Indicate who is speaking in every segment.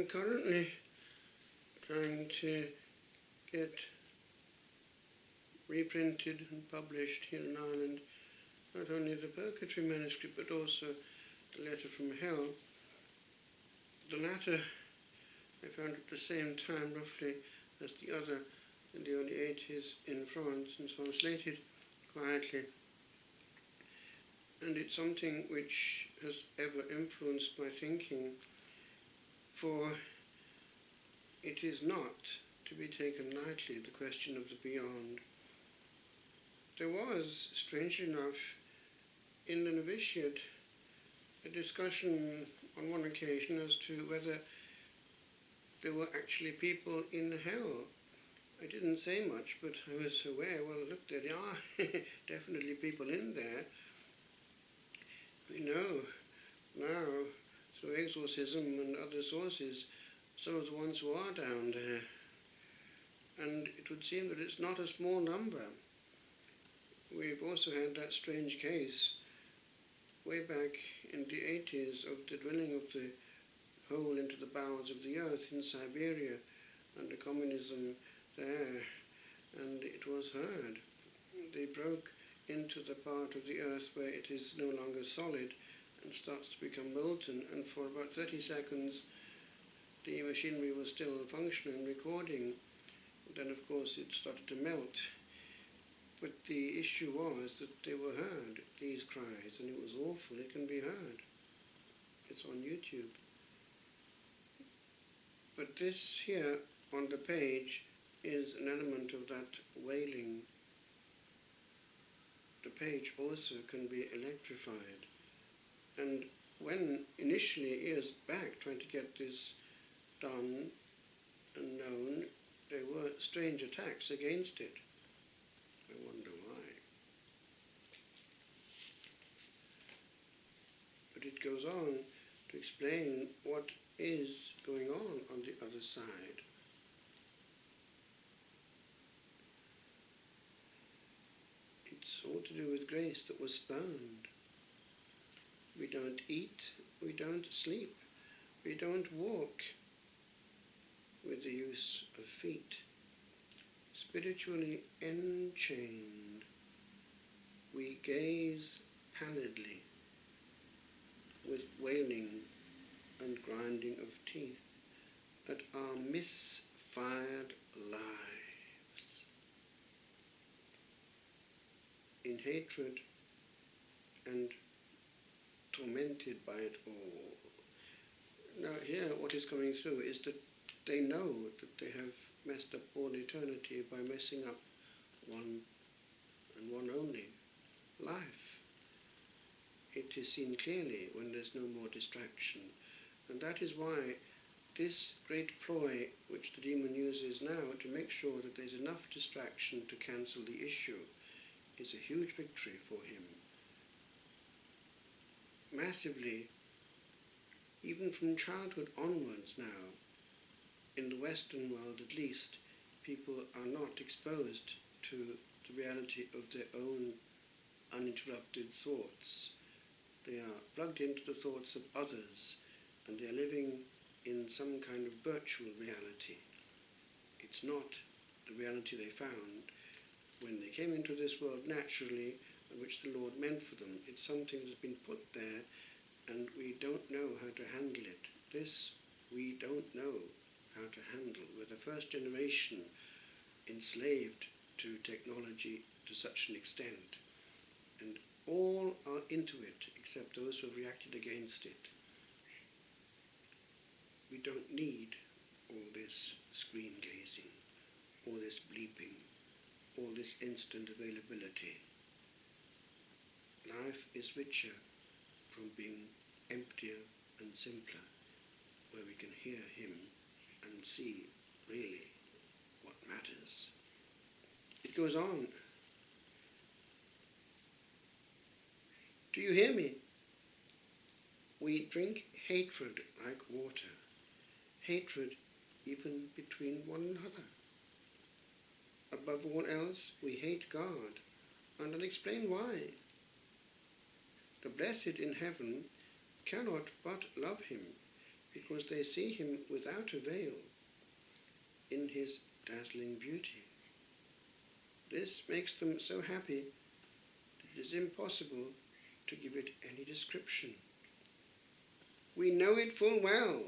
Speaker 1: currently trying to get reprinted and published here in Ireland not only the Purgatory manuscript but also the Letter from Hell. The latter I found at the same time roughly as the other in the early 80s in France and translated quietly. And it's something which has ever influenced my thinking, for it is not to be taken lightly, the question of the beyond. There was, strangely enough, in the novitiate, a discussion on one occasion as to whether there were actually people in hell. I didn't say much, but I was aware, well, look, there are definitely people in there. We know now, through exorcism and other sources, some of the ones who are down there. And it would seem that it's not a small number. We've also had that strange case way back in the 80s of the drilling of the hole into the bowels of the earth in Siberia under communism there, and it was heard. They broke into the part of the earth where it is no longer solid and starts to become molten, and for about 30 seconds the machinery was still functioning, recording. Then of course it started to melt. But the issue was that they were heard, these cries, and it was awful. It can be heard. It's on YouTube. But this here on the page is an element of that wailing. The page also can be electrified. And when initially, years back, trying to get this done and known, there were strange attacks against it. I wonder why. But it goes on to explain what is going on the other side. It's all to do with grace that was spurned. We don't eat, we don't sleep, we don't walk with the use of feet. Spiritually enchained, we gaze pallidly with wailing and grinding of teeth at our misfired lives, in hatred and tormented by it all. Now here what is coming through is that they know that they have messed up all eternity by messing up one and one only, life. It is seen clearly when there's no more distraction. And that is why this great ploy which the demon uses now to make sure that there's enough distraction to cancel the issue is a huge victory for him. Massively, even from childhood onwards now, in the Western world at least, people are not exposed to the reality of their own uninterrupted thoughts. They are plugged into the thoughts of others, and they are living in some kind of virtual reality. It's not the reality they found when they came into this world naturally, and which the Lord meant for them. It's something that's been put there, and we don't know how to handle it. This we don't know how to handle. We're the first generation enslaved to technology to such an extent, and all are into it except those who have reacted against it. We don't need all this screen gazing, all this bleeping, all this instant availability. Life is richer from being emptier and simpler, where we can hear him and see really what matters. It goes on. Do you hear me? We drink hatred like water, hatred even between one another. Above all else, we hate God, and I'll explain why. The blessed in heaven cannot but love him. because they see him without a veil in his dazzling beauty. This makes them so happy that it is impossible to give it any description. We know it full well,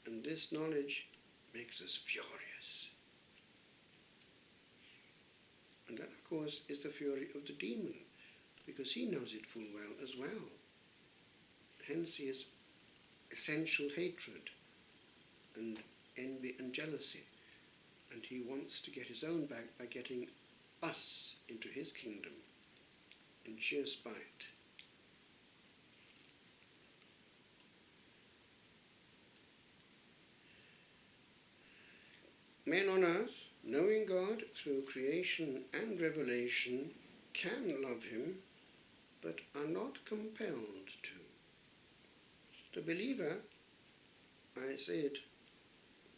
Speaker 1: and this knowledge makes us furious. And that, of course, is the fury of the demon, because he knows it full well as well. Hence his essential hatred and envy and jealousy. And he wants to get his own back by getting us into his kingdom in sheer spite. Men on earth, knowing God through creation and revelation, can love him, but are not compelled to. The believer, I say it,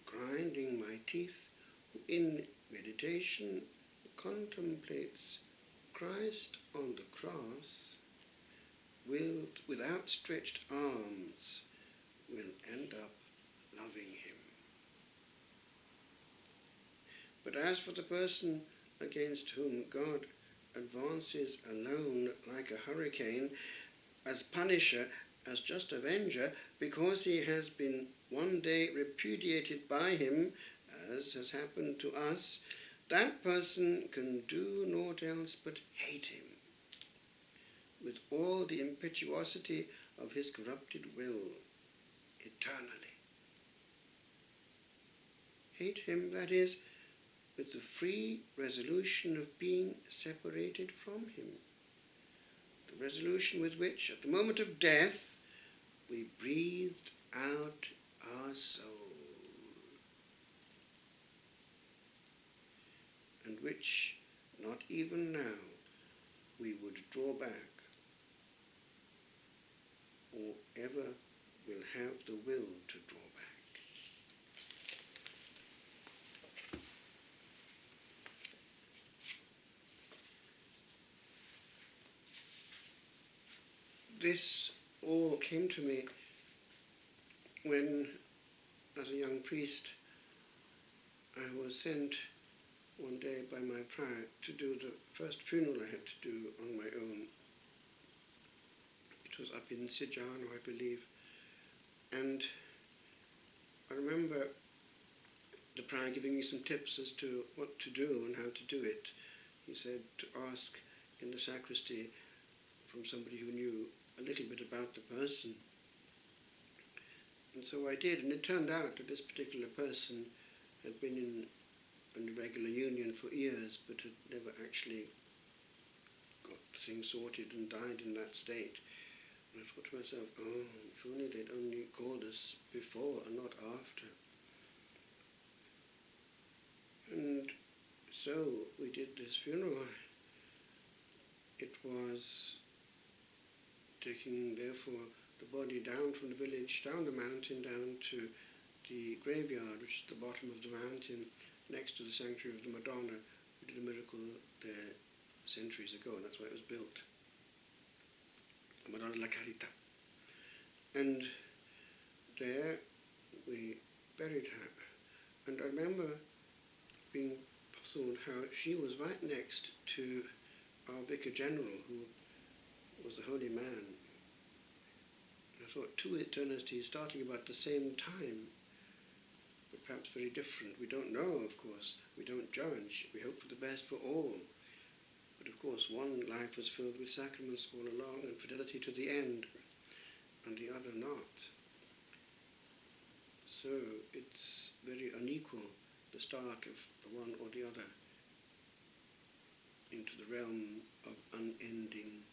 Speaker 1: grinding my teeth, who in meditation contemplates Christ on the cross, will, with outstretched arms, will end up loving him. But as for the person against whom God advances alone like a hurricane, as punisher, as just avenger, because he has been one day repudiated by him, as has happened to us, that person can do naught else but hate him with all the impetuosity of his corrupted will, eternally. Hate him, that is, with the free resolution of being separated from him, the resolution with which, at the moment of death, we breathed out our soul, and which, not even now, we would draw back, or ever will have the will to draw back. This all came to me when, as a young priest, I was sent one day by my prior to do the first funeral I had to do on my own. It was up in Sejano, I believe, and I remember the prior giving me some tips as to what to do and how to do it. He said to ask in the sacristy from somebody who knew a little bit about the person. And so I did, and it turned out that this particular person had been in an irregular union for years, but had never actually got things sorted and died in that state. And I thought to myself, oh, if only they'd only called us before and not after. And so we did this funeral. It was taking, therefore, the body down from the village, down the mountain, down to the graveyard, which is at the bottom of the mountain, next to the sanctuary of the Madonna, who did a miracle there centuries ago, and that's why it was built. The Madonna della Carità. And there we buried her. And I remember being puzzled how she was right next to our Vicar General, who was a holy man. I thought, two eternities starting about the same time, but perhaps very different. We don't know, of course. We don't judge. We hope for the best for all. But of course, one life was filled with sacraments all along and fidelity to the end, and the other not. So it's very unequal, the start of the one or the other into the realm of unending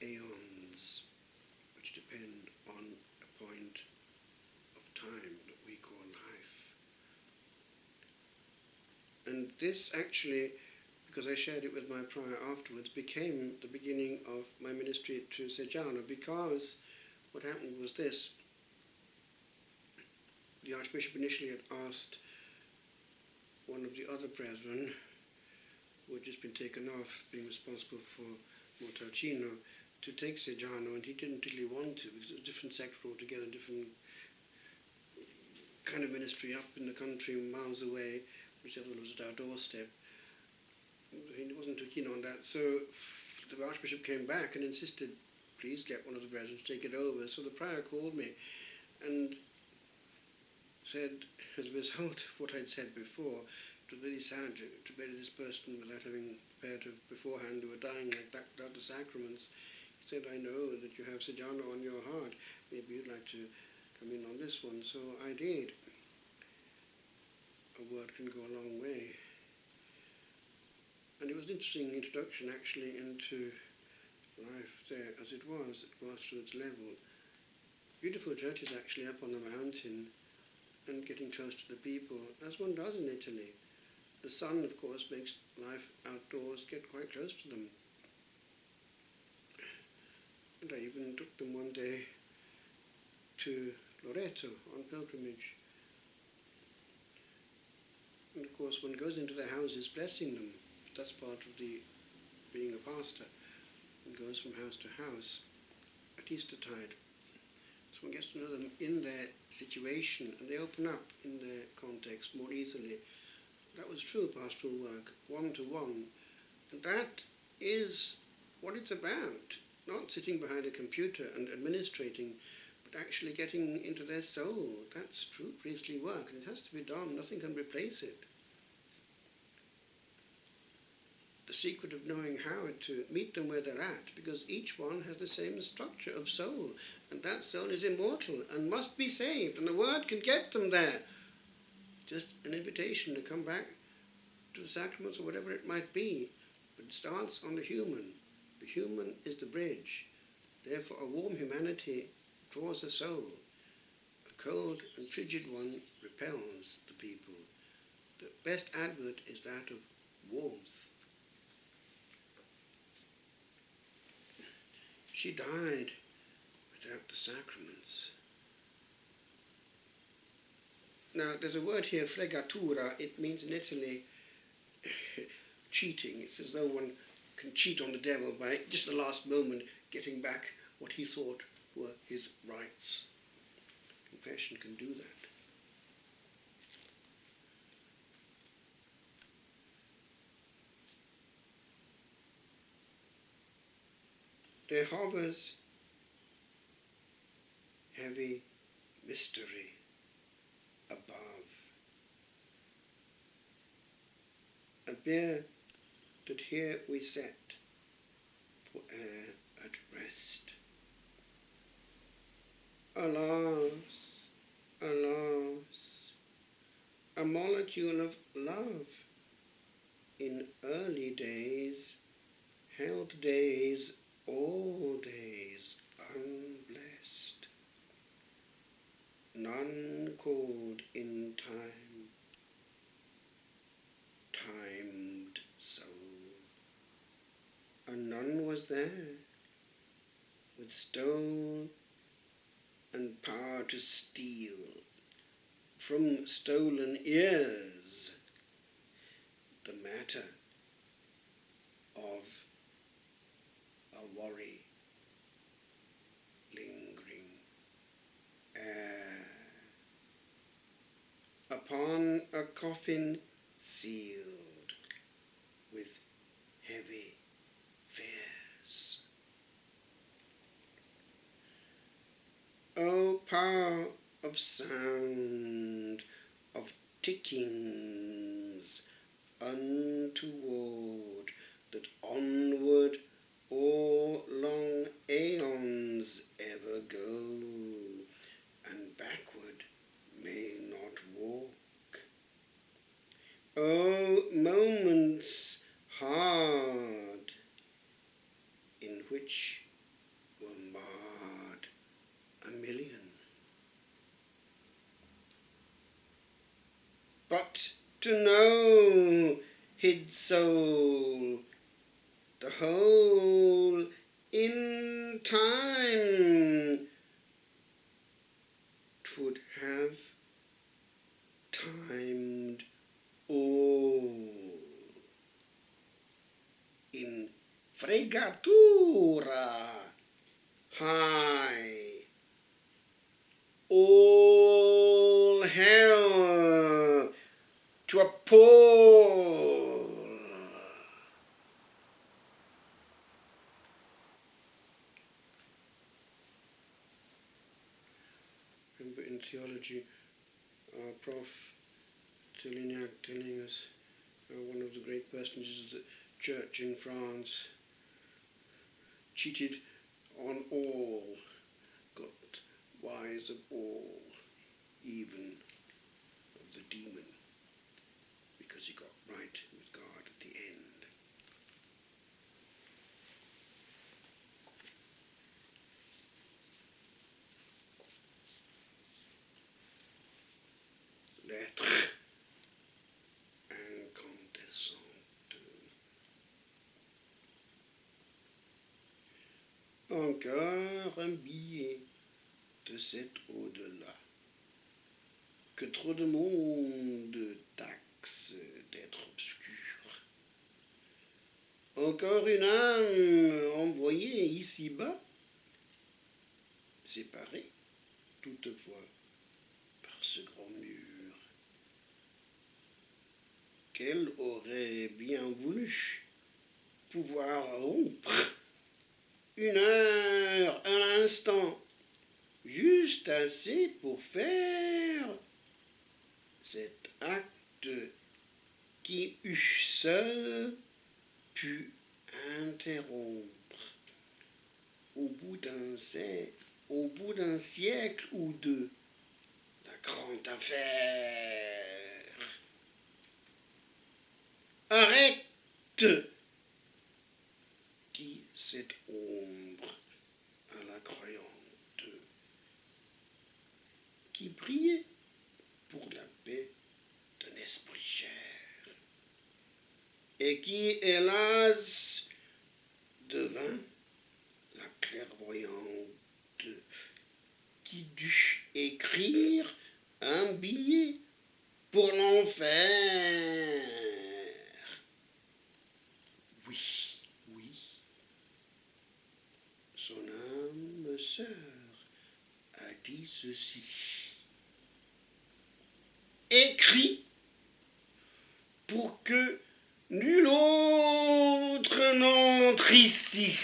Speaker 1: aeons, which depend on a point of time that we call life. And this actually, because I shared it with my prior afterwards, became the beginning of my ministry to Sejano, because what happened was this. The Archbishop initially had asked one of the other brethren, who had just been taken off, being responsible for Montalcino, to take Sejano, and he didn't really want to, because it was a different sector altogether, different kind of ministry up in the country miles away, which was at our doorstep. He wasn't too keen on that, so the Archbishop came back and insisted, please get one of the brethren to take it over. So the prior called me and said, as a result of what I'd said before, it was very sad to bury this person without having prepared to beforehand, who were dying like that without the sacraments. He said, I know that you have Sajjana on your heart. Maybe you'd like to come in on this one. So I did. A word can go a long way. And it was an interesting introduction actually into life there as it was at grassroots level. Beautiful churches actually up on the mountain and getting close to the people, as one does in Italy. The sun, of course, makes life outdoors get quite close to them. And I even took them one day to Loreto on pilgrimage. And of course, one goes into their houses blessing them. That's part of the being a pastor. One goes from house to house at Eastertide. So one gets to know them in their situation, and they open up in their context more easily. That was true pastoral work, one-to-one. And that is what it's about. Not sitting behind a computer and administrating, but actually getting into their soul. That's true priestly work, and it has to be done. Nothing can replace it. The secret of knowing how to meet them where they're at, because each one has the same structure of soul, and that soul is immortal and must be saved, and the word can get them there. Just an invitation to come back to the sacraments or whatever it might be, but it starts on the human. The human is the bridge. Therefore a warm humanity draws the soul. A cold and frigid one repels the people. The best advert is that of warmth. She died without the sacraments. Now, there's a word here, fregatura. It means in Italy cheating. It's as though one can cheat on the devil by just the last moment getting back what he thought were his rights. Confession can do that. There hovers heavy mystery above, a bier that here we set for air at rest. Alas, alas, a molecule of love in early days held days, all days unblessed, none called in time, timed so, and none was there with stole and power to steal from stolen ears the matter of a worry lingering air upon a coffin sealed with heavy fears. O power of sound, of tickings untoward, that onward o'er long aeons ever go, and backward may not walk. O moments hard, in which were marred a million. But to know, hid soul, the whole in time, 'twould have timed all in fregatura high, all hell to appall. Remember in theology, our Prof. Telignac telling us one of the great personages of the church in France cheated on all, got wise of all, even of the demon, because he got right with God at the end. L'être incandescente. Encore un billet de cet au-delà que trop de monde taxe d'être obscur. Encore une âme envoyée ici-bas, séparée toutefois par ce grand mur, qu'elle aurait bien voulu pouvoir rompre une heure, un instant, juste assez pour faire cet acte qui eût seul pu interrompre au bout d'un siècle ou deux la grande affaire. Arrête, dit cette ombre à la croyante, qui priait pour la paix d'un esprit cher, et qui, hélas, devint la clairvoyante qui dut écrire un billet pour l'enfer. Oui, oui, son âme sœur a dit ceci. Écrit pour que nul autre n'entre ici.